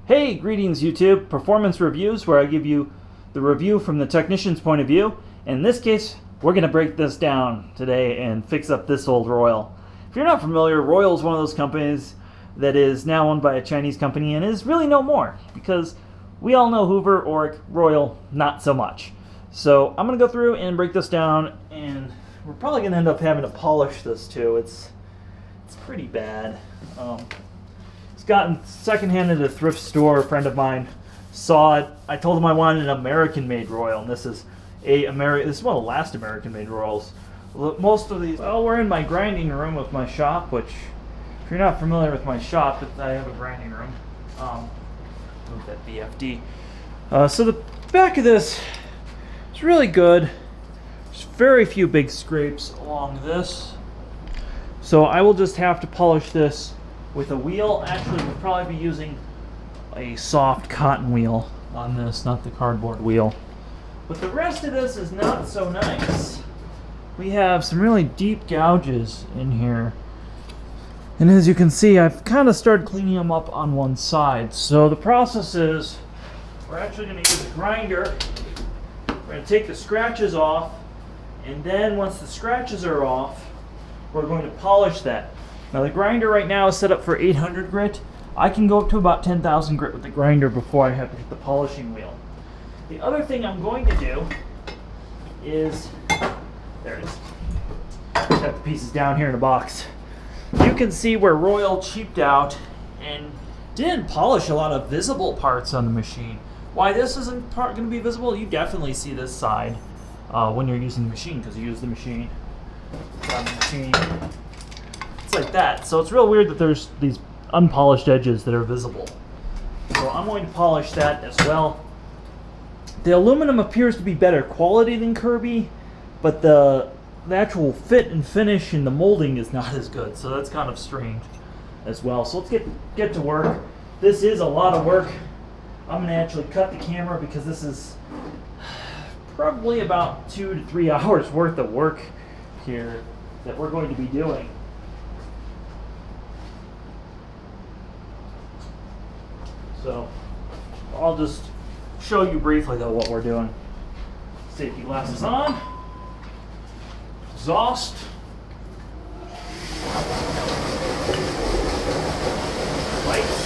Hey, greetings YouTube, performance reviews where I give you the review from the technician's point of view. In this case, we're going to break this down today and fix up this old Royal. If you're not familiar, Royal is one of those companies that is now owned by a Chinese company and is really no more because we all know Hoover, Oric, Royal, not so much. So I'm going to go through and break this down, and we're probably going to end up having to polish this too. It's pretty bad. Gotten secondhand at a thrift store. A friend of mine saw it. I told him I wanted an American-made Royal, and this is this is one of the last American-made Royals. Most of these. Well, we're in my grinding room of my shop, which, if you're not familiar with my shop, I have a grinding room. Move that VFD. So the back of this is really good. There's very few big scrapes along this, so I will just have to polish this with a wheel. Actually, we'll probably be using a soft cotton wheel on this, not the cardboard wheel. But the rest of this is not so nice. We have some really deep gouges in here. And as you can see, I've kind of started cleaning them up on one side. So the process is, we're actually going to use a grinder. We're going to take the scratches off, and then once the scratches are off, we're going to polish that. Now the grinder right now is set up for 800 grit. I can go up to about 10,000 grit with the grinder before I have to hit the polishing wheel. The other thing I'm going to do is, there it is. Got the pieces down here in a box. You can see where Royal cheaped out and didn't polish a lot of visible parts on the machine. Why this isn't going to be visible, you definitely see this side when you're using the machine, because you use the machine. On the machine. It's like that. So it's real weird that there's these unpolished edges that are visible. So I'm going to polish that as well. The aluminum appears to be better quality than Kirby, but the actual fit and finish in the molding is not as good. So that's kind of strange as well. So let's get to work. This is a lot of work. I'm going to actually cut the camera because this is probably about 2 to 3 hours worth of work here that we're going to be doing. So I'll just show you briefly though what we're doing. Safety glasses on, exhaust, lights,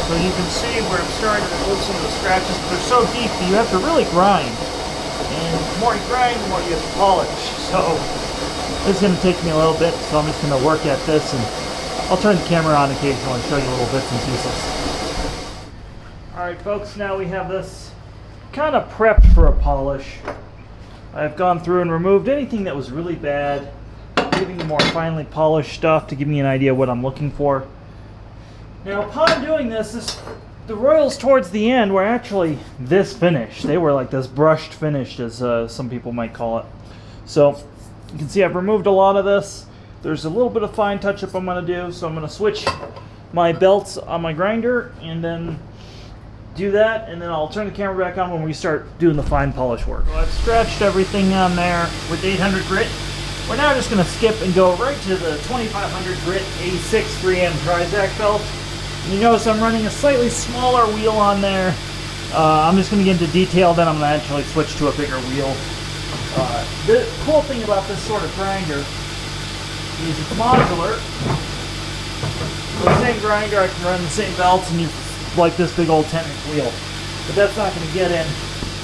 so you can see where I'm starting to remove some of the scratches. They're so deep that you have to really grind. And the more you grind, the more you have to polish. So this is going to take me a little bit, so I'm just going to work at this, and I'll turn the camera on occasionally and show you little bits and pieces. Alright folks, now we have this kind of prepped for a polish. I've gone through and removed anything that was really bad, leaving the more finely polished stuff to give me an idea what I'm looking for. Now, upon doing this, the Royals towards the end were actually this finish. They were like this brushed finish, as some people might call it. So, you can see I've removed a lot of this. There's a little bit of fine touch-up I'm going to do, so I'm going to switch my belts on my grinder, and then do that, and then I'll turn the camera back on when we start doing the fine polish work. So I've scratched everything on there with 800 grit. We're now just going to skip and go right to the 2500 grit A6 3M Trizac belt. And you notice I'm running a slightly smaller wheel on there. I'm just going to get into detail, then I'm going to actually switch to a bigger wheel. The cool thing about this sort of grinder is it's modular. The same grinder, I can run the same belts and use like this big old 10-inch wheel. But that's not going to get in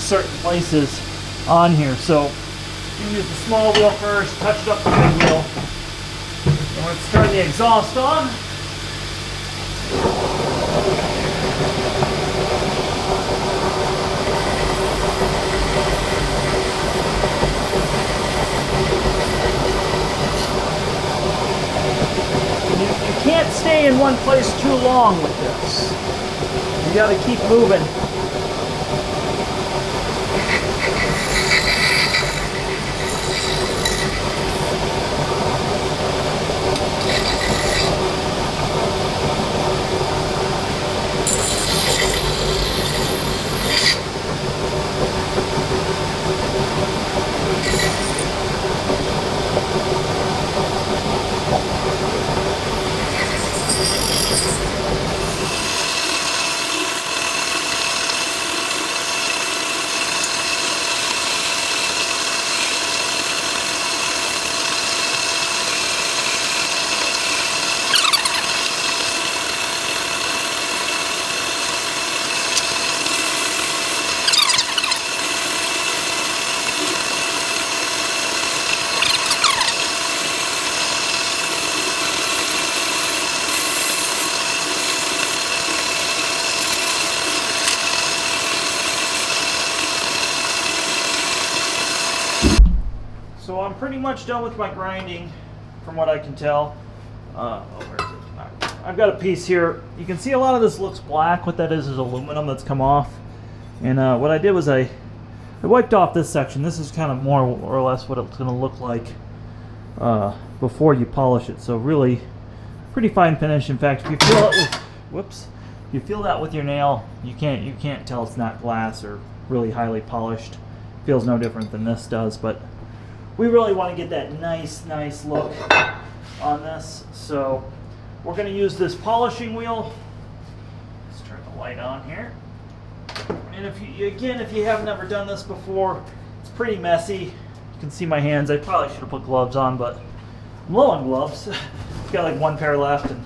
certain places on here. So you can use the small wheel first, touch it up with the big wheel. And let's turn the exhaust on. You can't stay in one place too long with this. You got to keep moving. So I'm pretty much done with my grinding, from what I can tell. Where is it? I've got a piece here. You can see a lot of this looks black. What that is aluminum that's come off. And what I did was I wiped off this section. This is kind of more or less what it's going to look like before you polish it. So really, pretty fine finish. In fact, if you feel it with, whoops, if you feel that with your nail, you can't tell it's not glass or really highly polished. Feels no different than this does, but we really want to get that nice look on this. So we're going to use this polishing wheel. Let's turn the light on here. And if you haven't ever done this before, it's pretty messy. You can see my hands. I probably should have put gloves on, but I'm low on gloves. I've got like one pair left, and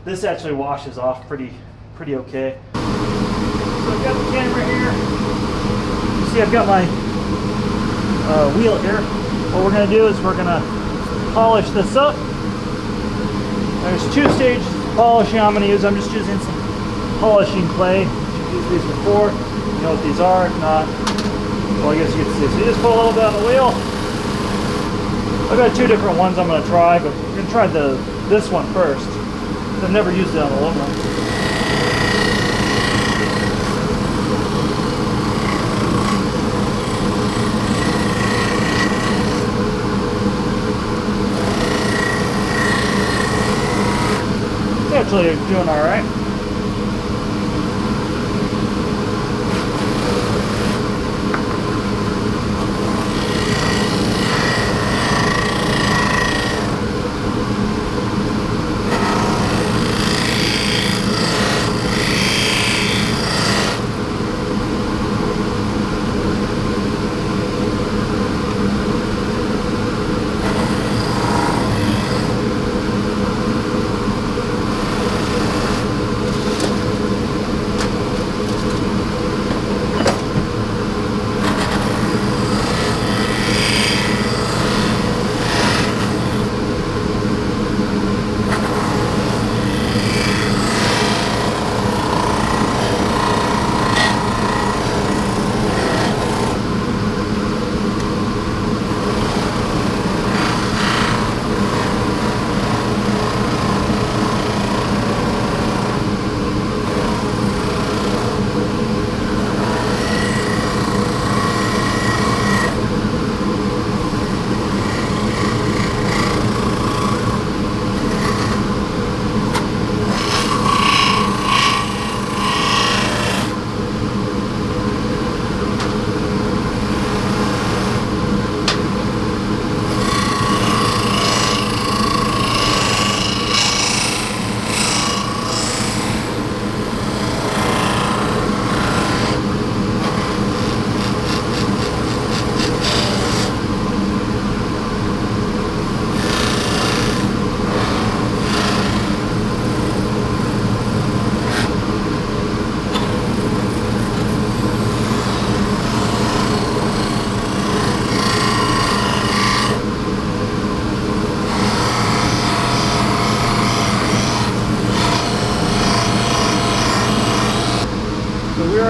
this actually washes off pretty okay. So I've got the camera here. You see I've got my wheel here. What we're going to do is we're going to polish this up. There's 2 stages of polishing I'm going to use. I'm just using some polishing clay. You've used these before. You know what these are. If not, well, I guess you can see. So you just pull a little bit on the wheel. I've got 2 different ones I'm going to try, but we're going to try this one first. I've never used it on aluminum. Actually doing all right.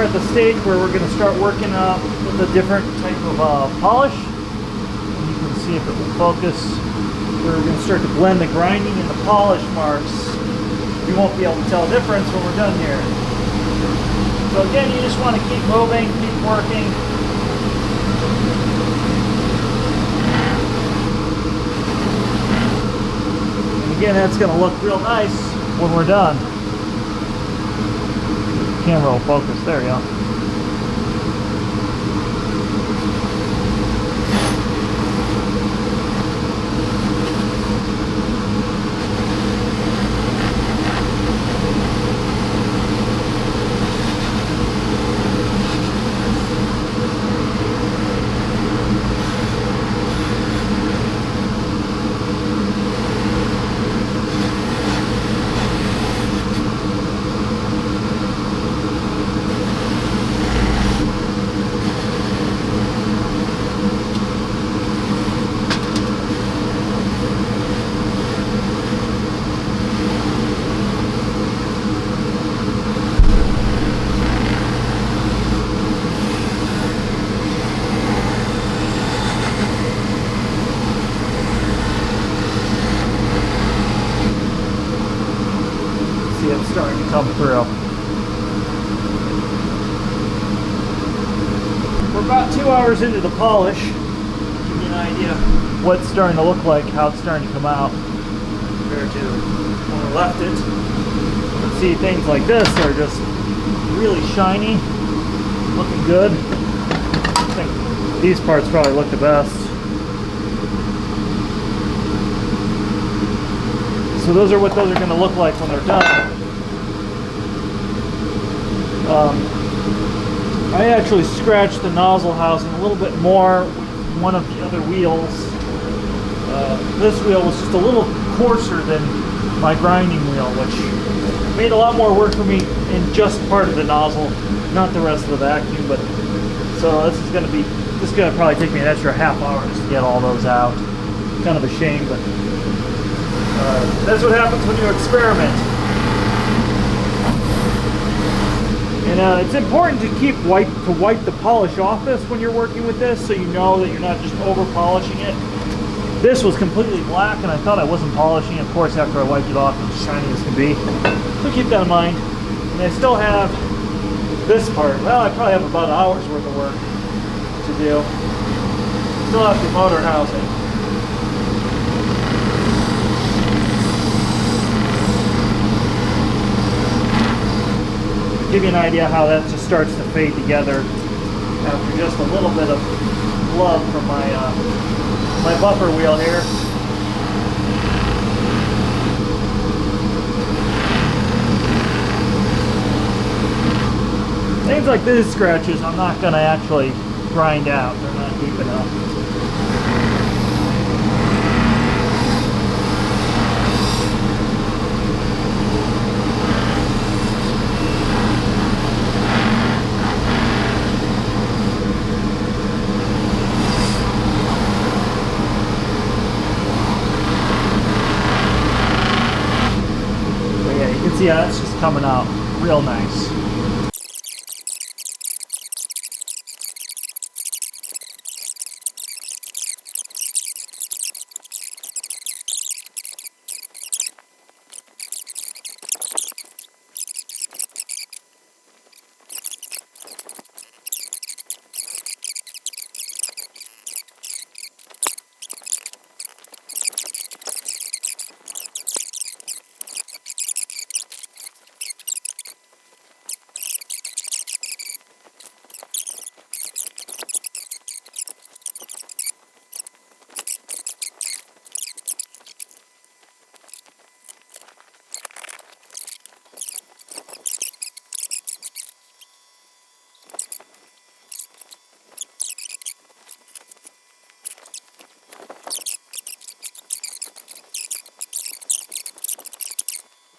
at the stage where we're going to start working with a different type of polish. And you can see if it will focus. We're going to start to blend the grinding and the polish marks. You won't be able to tell the difference when we're done here. So again, you just want to keep moving, keep working. And again, that's going to look real nice when we're done. Camera will focus. There we go. Starting to come through. We're about 2 hours into the polish. Give you an idea what it's starting to look like, how it's starting to come out compared to when we left it. You can see things like this are just really shiny, looking good. I think these parts probably look the best. So those are what those are going to look like when they're done. I actually scratched the nozzle housing a little bit more with one of the other wheels. This wheel was just a little coarser than my grinding wheel, which made a lot more work for me in just part of the nozzle, not the rest of the vacuum. But so this is going to probably take me an extra half hour just to get all those out. Kind of a shame, but that's what happens when you experiment. And it's important to wipe the polish off this when you're working with this, so you know that you're not just over polishing it. This was completely black, and I thought I wasn't polishing it. Of course, after I wiped it off, it's shiny as can be. So keep that in mind. And I still have this part. Well, I probably have about an hour's worth of work to do. Still have the motor housing. Give you an idea how that just starts to fade together after just a little bit of love from my my buffer wheel here. Things like these scratches I'm not going to actually grind out. They're not deep enough. See how it's just coming out real nice.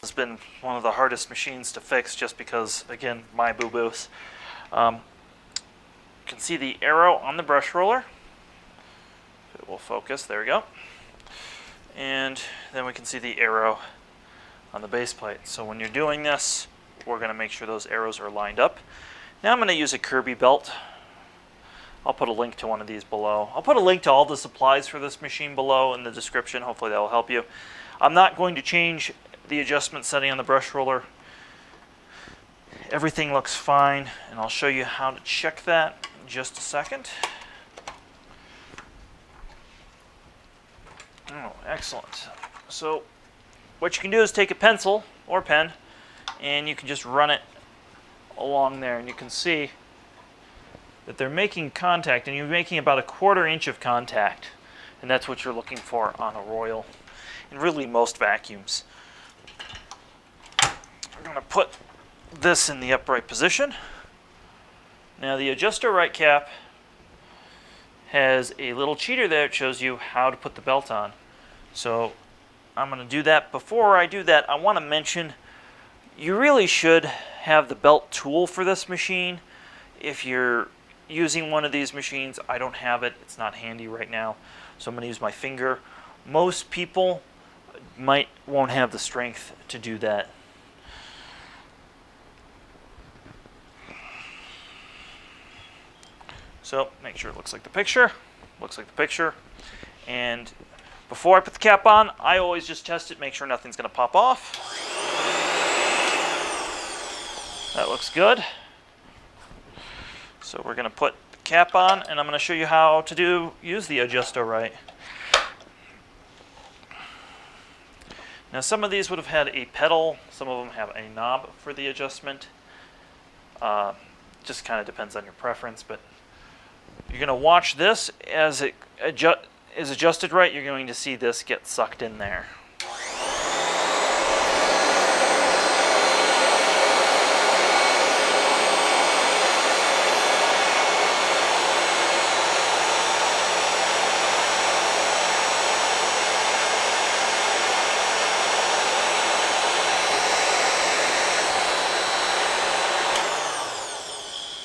It's been one of the hardest machines to fix just because, again, my boo-boos. You can see the arrow on the brush roller. It will focus, there we go. And then we can see the arrow on the base plate. So when you're doing this, we're going to make sure those arrows are lined up. Now I'm going to use a Kirby belt. I'll put a link to one of these below. I'll put a link to all the supplies for this machine below in the description. Hopefully that will help you. I'm not going to change the adjustment setting on the brush roller. Everything looks fine, and I'll show you how to check that in just a second. Oh, excellent. So what you can do is take a pencil or pen, and you can just run it along there, and you can see that they're making contact, and you're making about 1/4 inch of contact, and that's what you're looking for on a Royal, and really most vacuums. I'm going to put this in the upright position. Now the adjuster right cap has a little cheater there that shows you how to put the belt on. So I'm going to do that. Before I do that, I want to mention you really should have the belt tool for this machine. If you're using one of these machines, I don't have it. It's not handy right now, so I'm going to use my finger. Most people won't have the strength to do that. So make sure it looks like the picture. Looks like the picture. And before I put the cap on, I always just test it, make sure nothing's going to pop off. That looks good. So we're going to put the cap on, and I'm going to show you how to use the adjuster right. Now some of these would have had a pedal, some of them have a knob for the adjustment. Just kind of depends on your preference, but you're going to watch this as it is adjusted right. You're going to see this get sucked in there.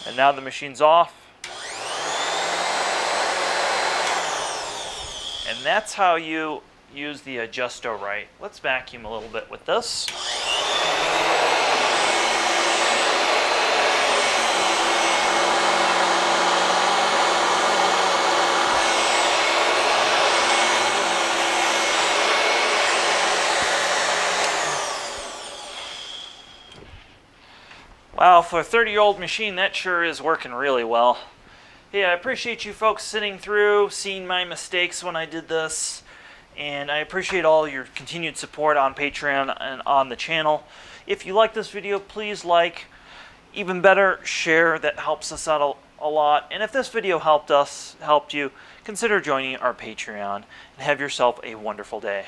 And now the machine's off. And that's how you use the adjuster right. Let's vacuum a little bit with this. Wow, for a 30-year-old machine, that sure is working really well. Hey, I appreciate you folks sitting through, seeing my mistakes when I did this, and I appreciate all your continued support on Patreon and on the channel. If you like this video, please like. Even better, share. That helps us out a lot. And if this video helped you, consider joining our Patreon, and have yourself a wonderful day.